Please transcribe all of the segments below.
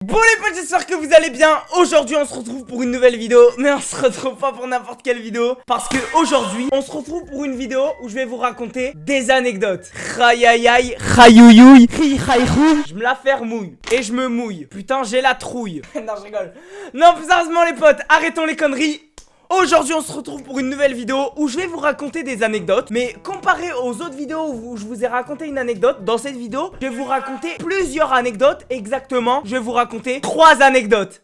Bon les potes, j'espère que vous allez bien. Aujourd'hui on se retrouve pour une nouvelle vidéo. Mais on se retrouve pas pour n'importe quelle vidéo, parce que aujourd'hui on se retrouve pour une vidéo où je vais vous raconter des anecdotes. Aïe aïe aïe, rayouyouille, je me la fermouille et je me mouille. Putain j'ai la trouille. Non je rigole. Non plus sérieusement les potes, arrêtons les conneries. Aujourd'hui on se retrouve pour une nouvelle vidéo où je vais vous raconter des anecdotes. Mais comparé aux autres vidéos où je vous ai raconté une anecdote, dans cette vidéo je vais vous raconter plusieurs anecdotes. Exactement, je vais vous raconter 3 anecdotes.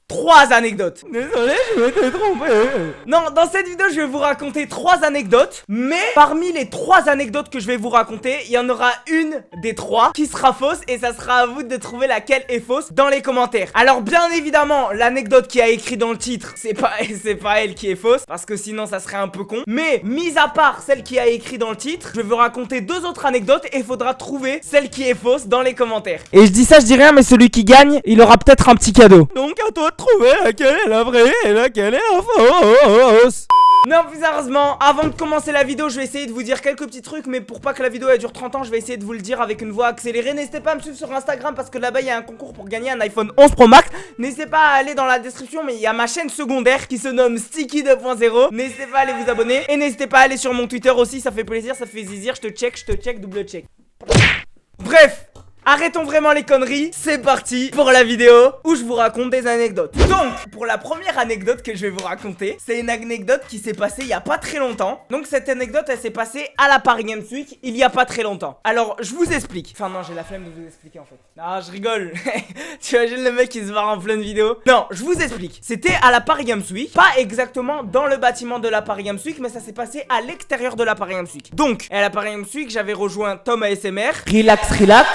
3 anecdotes. Désolé, je m'étais trompé. Non, dans cette vidéo, je vais vous raconter 3 anecdotes. Mais parmi les 3 anecdotes que je vais vous raconter, il y en aura une des 3 qui sera fausse. Et ça sera à vous de trouver laquelle est fausse dans les commentaires. Alors, bien évidemment, l'anecdote qui a écrit dans le titre, c'est pas elle qui est fausse, parce que sinon, ça serait un peu con. Mais, mis à part celle qui a écrit dans le titre, je vais vous raconter 2 autres anecdotes. Et il faudra trouver celle qui est fausse dans les commentaires. Et je dis ça, je dis rien, mais celui qui gagne, il aura peut-être un petit cadeau. Donc, à toi de trouver laquelle est la vraie et laquelle est la fausse. Non, plus sérieusement, avant de commencer la vidéo, je vais essayer de vous dire quelques petits trucs. Mais pour pas que la vidéo elle dure 30 ans, je vais essayer de vous le dire avec une voix accélérée. N'hésitez pas à me suivre sur Instagram, parce que là-bas il y a un concours pour gagner un iPhone 11 Pro Max. N'hésitez pas à aller dans la description, mais il y a ma chaîne secondaire qui se nomme Sticky 2.0. N'hésitez pas à aller vous abonner. Et n'hésitez pas à aller sur mon Twitter aussi, ça fait plaisir, ça fait zizir. Je te check, double check. Bref, arrêtons vraiment les conneries, c'est parti pour la vidéo où je vous raconte des anecdotes. Donc, pour la première anecdote que je vais vous raconter, c'est une anecdote qui s'est passée il y a pas très longtemps. Donc cette anecdote, elle s'est passée à la Paris Games Week il y a pas très longtemps. Alors, je vous explique. Enfin non, j'ai la flemme de vous expliquer en fait. Non, je rigole. Tu imagines le mec qui se barre en pleine vidéo. Non, je vous explique. C'était à la Paris Games Week, pas exactement dans le bâtiment de la Paris Games Week, mais ça s'est passé à l'extérieur de la Paris Games Week. Donc, à la Paris Games Week, j'avais rejoint Tom ASMR, Relax,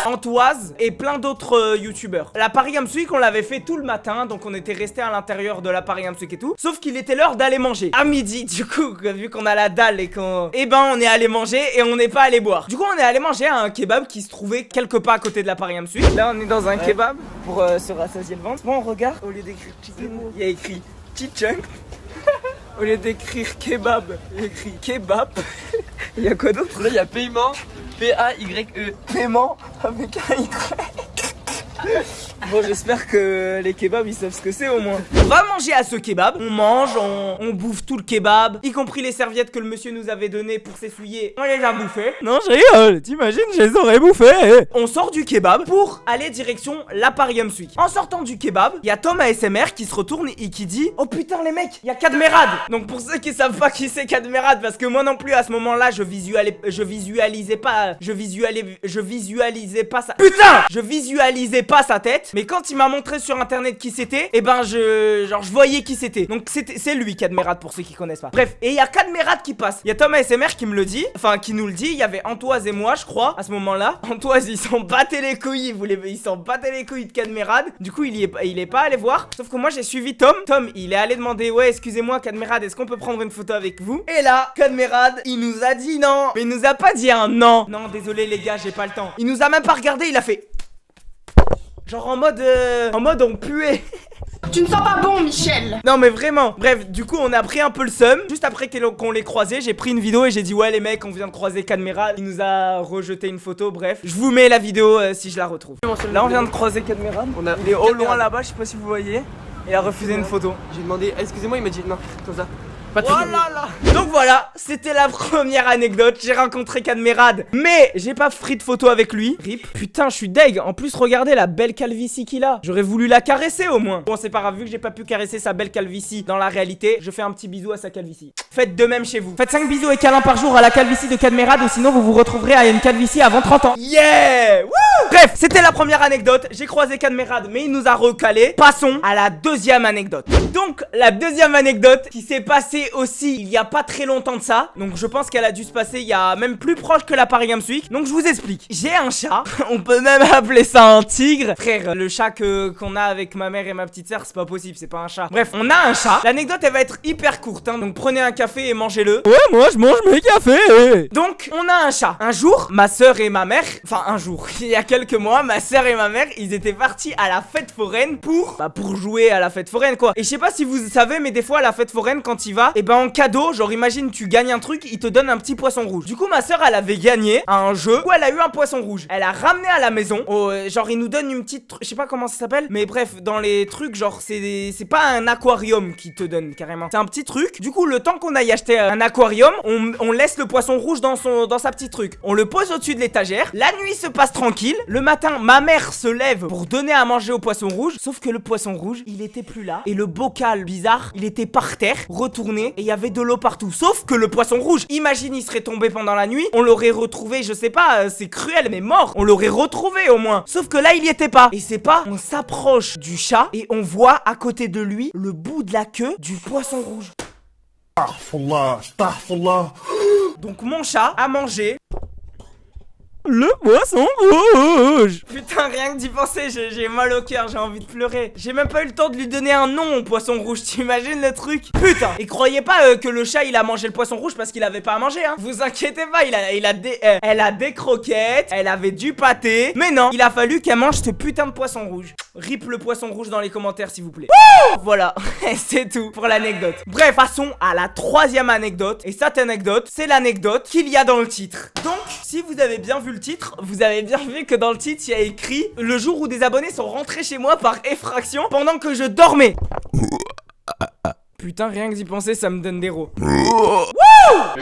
Antoine et plein d'autres youtubeurs. La Paris Games Week on l'avait fait tout le matin, donc on était resté à l'intérieur de la Paris Games Week et tout. Sauf qu'il était l'heure d'aller manger à midi, du coup, vu qu'on a la dalle et qu'on... Eh ben on est allé manger et on n'est pas allé boire. Du coup on est allé manger à un kebab qui se trouvait quelque part à côté de la Paris Games Week. Là on est dans un kebab pour se rassasier le ventre. Bon on regarde, au lieu d'écrire chicken, il y a écrit chicken. Au lieu d'écrire kebab, il y a écrit kebab. Il y a quoi d'autre? Là il y a paiement, P-A-Y-E. Paiement avec un Y. Bon j'espère que les kebabs ils savent ce que c'est au moins. On va manger à ce kebab. On mange, on bouffe tout le kebab, y compris les serviettes que le monsieur nous avait données pour s'essuyer. On les a bouffées. Non je rigole, t'imagines je les aurais bouffées. On sort du kebab pour aller direction la Paris Games Week. En sortant du kebab, il y a Tom ASMR qui se retourne et qui dit: oh putain les mecs, il y a Kadmerad. Donc pour ceux qui savent pas qui c'est Kadmerad, parce que moi non plus à ce moment là je visualisais pas sa tête. Mais quand il m'a montré sur internet qui c'était, et ben je voyais qui c'était. Donc c'est lui Kadmerad pour ceux qui connaissent pas. Bref, et il y a Kadmerad qui passe. Il y a Tom ASMR qui me le dit, enfin qui nous le dit. Il y avait Antoise et moi je crois à ce moment là. Antoise il s'en battait les couilles, il s'en battait les couilles de Kadmerad. Du coup il est pas allé voir. Sauf que moi j'ai suivi Tom. Tom il est allé demander: ouais excusez-moi Kadmerad, est-ce qu'on peut prendre une photo avec vous? Et là Kadmerad il nous a dit non. Mais il nous a pas dit un non. Non désolé les gars j'ai pas le temps. Il nous a même pas regardé, il a fait genre en mode on puait. Tu ne sens pas bon, Michel. Non mais vraiment. Bref, du coup on a pris un peu le seum. Juste après qu'on l'ait croisé, j'ai pris une vidéo et j'ai dit: ouais les mecs, on vient de croiser Kadmerad. Il nous a rejeté une photo. Bref, je vous mets la vidéo si je la retrouve. Là on vient de croiser Kadmerad. Il est au loin là-bas, je sais pas si vous voyez. Il a refusé une photo. J'ai demandé excusez-moi, il m'a dit non, comme ça. Oh là là. Donc voilà, c'était la première anecdote. J'ai rencontré Kadmerad, mais j'ai pas pris de photo avec lui. Rip. Putain, je suis deg. En plus, regardez la belle calvitie qu'il a. J'aurais voulu la caresser au moins. Bon, c'est pas grave, vu que j'ai pas pu caresser sa belle calvitie dans la réalité, je fais un petit bisou à sa calvitie. Faites de même chez vous. Faites 5 bisous et câlins par jour à la calvitie de Kadmerad, ou sinon vous vous retrouverez à une calvitie avant 30 ans. Yeah. Wouh. Bref, c'était la première anecdote. J'ai croisé Kadmerad, mais il nous a recalé. Passons à la deuxième anecdote. Donc, la deuxième anecdote qui s'est passée aussi il y a pas très longtemps de ça. Donc je pense qu'elle a dû se passer il y a même plus proche que la Paris Games Week. Donc je vous explique. J'ai un chat. On peut même appeler ça un tigre. Frère, le chat qu'on a avec ma mère et ma petite sœur, c'est pas possible, c'est pas un chat. Bref, on a un chat. L'anecdote elle va être hyper courte hein. Donc prenez un café et mangez-le. Ouais, moi je mange mes cafés. Donc on a un chat. Un jour, ma sœur et ma mère, enfin un jour, il y a quelques rappelle que moi, ma soeur et ma mère, ils étaient partis à la fête foraine pour jouer à la fête foraine quoi. Et je sais pas si vous savez, mais des fois à la fête foraine quand il va, et ben en cadeau, genre imagine tu gagnes un truc, il te donne un petit poisson rouge. Du coup ma soeur elle avait gagné à un jeu où elle a eu un poisson rouge. Elle a ramené à la maison, genre il nous donne une petite, je sais pas comment ça s'appelle, mais bref dans les trucs genre c'est pas un aquarium qui te donne carrément, c'est un petit truc. Du coup le temps qu'on aille acheter un aquarium, on laisse le poisson rouge dans sa petite truc. On le pose au-dessus de l'étagère. La nuit se passe tranquille. Le matin ma mère se lève pour donner à manger au poisson rouge. Sauf que le poisson rouge il était plus là. Et le bocal bizarre il était par terre, retourné, et il y avait de l'eau partout. Sauf que le poisson rouge, imagine il serait tombé pendant la nuit, on l'aurait retrouvé, je sais pas, c'est cruel mais mort. On l'aurait retrouvé au moins. Sauf que là il y était pas. Et c'est pas, on s'approche du chat et on voit à côté de lui le bout de la queue du poisson rouge. Donc mon chat a mangé le poisson rouge. Putain, rien que d'y penser, j'ai mal au cœur, j'ai envie de pleurer. J'ai même pas eu le temps de lui donner un nom au poisson rouge, t'imagines le truc? Putain. Et croyez pas que le chat il a mangé le poisson rouge parce qu'il avait pas à manger hein. Vous inquiétez pas, elle a des croquettes, elle avait du pâté. Mais non, il a fallu qu'elle mange ce putain de poisson rouge. Rip le poisson rouge dans les commentaires s'il vous plaît. Voilà, c'est tout pour l'anecdote. Bref, passons à la troisième anecdote. Et cette anecdote, c'est l'anecdote qu'il y a dans le titre. Donc, si vous avez bien vu le titre, vous avez bien vu que dans le titre, il y a écrit « Le jour où des abonnés sont rentrés chez moi par effraction pendant que je dormais ». Putain, rien que d'y penser, ça me donne des rots.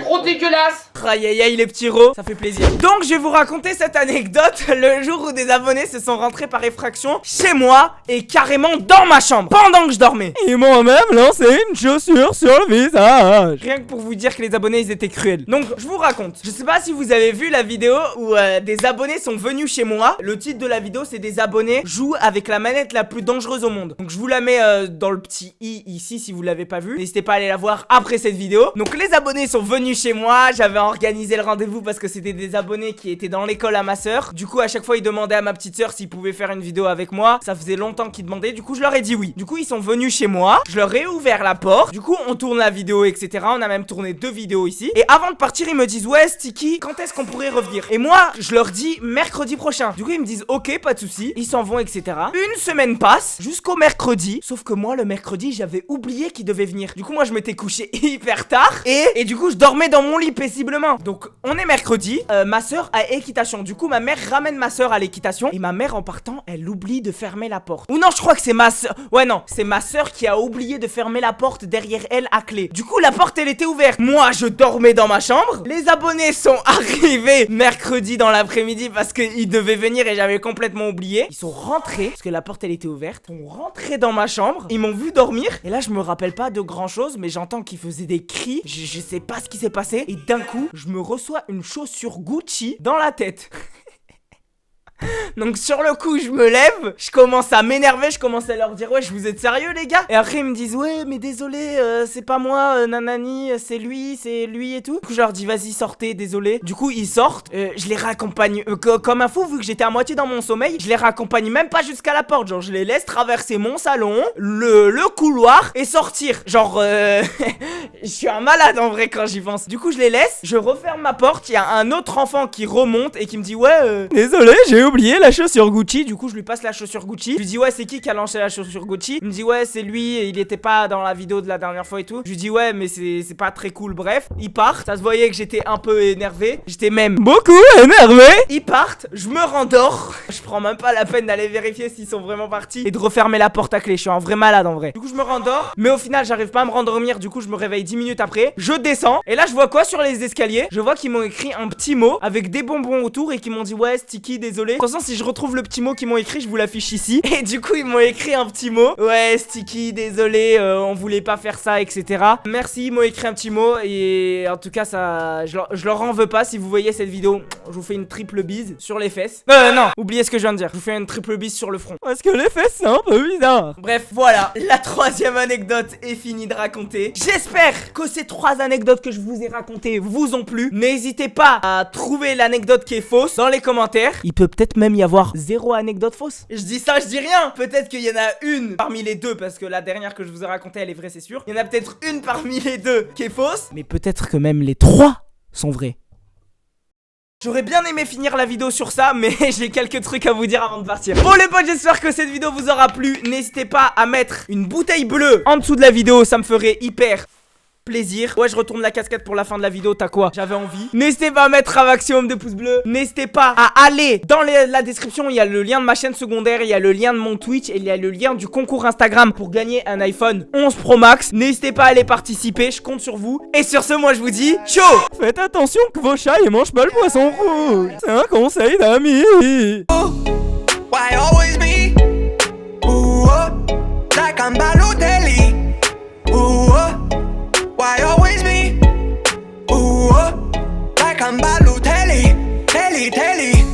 Trop dégueulasse. Aïe aïe aïe les petits rots, ça fait plaisir. Donc je vais vous raconter cette anecdote le jour où des abonnés se sont rentrés par effraction chez moi et carrément dans ma chambre pendant que je dormais. Ils m'ont même lancé une chaussure sur le visage. Rien que pour vous dire que les abonnés ils étaient cruels. Donc je vous raconte. Je sais pas si vous avez vu la vidéo où des abonnés sont venus chez moi. Le titre de la vidéo c'est des abonnés jouent avec la manette la plus dangereuse au monde. Donc je vous la mets dans le petit i ici si vous l'avez pas vu. N'hésitez pas à aller la voir après cette vidéo. Donc les abonnés sont venus chez moi. J'avais organisé le rendez-vous parce que c'était des abonnés qui étaient dans l'école à ma soeur. Du coup à chaque fois ils demandaient à ma petite soeur s'ils pouvaient faire une vidéo avec moi. Ça faisait longtemps qu'ils demandaient. Du coup je leur ai dit oui. Du coup ils sont venus chez moi. Je leur ai ouvert la porte. Du coup on tourne la vidéo etc. On a même tourné 2 vidéos ici. Et avant de partir ils me disent ouais Sticky quand est-ce qu'on pourrait revenir? Et moi je leur dis mercredi prochain. Du coup ils me disent ok pas de souci. Ils s'en vont etc. Une semaine passe jusqu'au mercredi. Sauf que moi le mercredi j'avais oublié qu'ils devaient venir. Du coup moi je m'étais couché hyper tard. Et du coup je dormais dans mon lit paisiblement. Donc on est mercredi, ma soeur a équitation. Du coup ma mère ramène ma soeur à l'équitation. Et ma mère en partant elle oublie de fermer la porte. Ou non je crois que c'est ma soeur. Ouais non c'est ma soeur qui a oublié de fermer la porte derrière elle à clé. Du coup la porte elle était ouverte. Moi je dormais dans ma chambre. Les abonnés sont arrivés mercredi dans l'après-midi parce qu'ils devaient venir et j'avais complètement oublié. Ils sont rentrés parce que la porte elle était ouverte. Ils sont rentrés dans ma chambre. Ils m'ont vu dormir. Et là je me rappelle pas de grand chose mais j'entends qu'ils faisaient des cris. Je sais pas ce qui s'est passé. Et d'un coup je me reçois une chaussure Gucci dans la tête. Donc sur le coup je me lève, je commence à m'énerver, je commence à leur dire ouais je vous êtes sérieux les gars? Et après ils me disent ouais mais désolé c'est pas moi nanani c'est lui et tout. Du coup je leur dis vas-y sortez désolé. Du coup ils sortent, je les raccompagne comme un fou vu que j'étais à moitié dans mon sommeil. Je les raccompagne même pas jusqu'à la porte, genre je les laisse traverser mon salon, le couloir et sortir. Genre je suis un malade en vrai quand j'y pense. Du coup je les laisse, je referme ma porte, il y a un autre enfant qui remonte et qui me dit ouais désolé j'ai oublié la chaussure Gucci. Du coup je lui passe la chaussure Gucci. Je lui dis ouais c'est qui a lancé la chaussure Gucci? Il me dit ouais c'est lui et il était pas dans la vidéo de la dernière fois et tout. Je lui dis ouais mais c'est pas très cool. Bref ils partent. Ça se voyait que j'étais un peu énervé. J'étais même beaucoup énervé. Ils partent, je me rendors. Je prends même pas la peine d'aller vérifier s'ils sont vraiment partis et de refermer la porte à clé. Je suis un vrai malade en vrai. Du coup je me rendors mais au final j'arrive pas à me rendormir. Du coup je me réveille 10 minutes après. Je descends et là je vois quoi sur les escaliers? Je vois qu'ils m'ont écrit un petit mot avec des bonbons autour et qu'ils m'ont dit ouais Sticky désolé. De toute façon si je retrouve le petit mot qu'ils m'ont écrit je vous l'affiche ici. Et du coup ils m'ont écrit un petit mot. Ouais Sticky désolé on voulait pas faire ça etc. Merci ils m'ont écrit un petit mot. Et en tout cas ça je leur en veux pas. Si vous voyez cette vidéo je vous fais une triple bise sur les fesses. Non oubliez ce que je viens de dire. Je vous fais une triple bise sur le front parce que les fesses c'est un peu bizarre. Bref voilà la troisième anecdote est finie de raconter. J'espère que ces 3 anecdotes que je vous ai racontées vous ont plu. N'hésitez pas à trouver l'anecdote qui est fausse dans les commentaires. Il peut peut-être même y avoir 0 anecdote fausse. Je dis ça, je dis rien. Peut-être qu'il y en a une parmi les 2 parce que la dernière que je vous ai racontée elle est vraie c'est sûr. Il y en a peut-être une parmi les 2 qui est fausse. Mais peut-être que même les 3 sont vraies. J'aurais bien aimé finir la vidéo sur ça, mais j'ai quelques trucs à vous dire avant de partir. Bon les potes, j'espère que cette vidéo vous aura plu. N'hésitez pas à mettre une bouteille bleue en dessous de la vidéo, ça me ferait hyper plaisir. Ouais, je retourne la casquette pour la fin de la vidéo. T'as quoi? J'avais envie. N'hésitez pas à mettre un maximum de pouces bleus. N'hésitez pas à aller dans la description. Il y a le lien de ma chaîne secondaire. Il y a le lien de mon Twitch. Et il y a le lien du concours Instagram pour gagner un iPhone 11 Pro Max. N'hésitez pas à aller participer. Je compte sur vous. Et sur ce, moi, je vous dis ciao. Faites attention que vos chats, ils mangent pas le poisson rouge. C'est un conseil d'amis. Why always me? Ooh, like I'm Balotelli. Ooh, why always me? Ooh, like I'm Balotelli. Telly.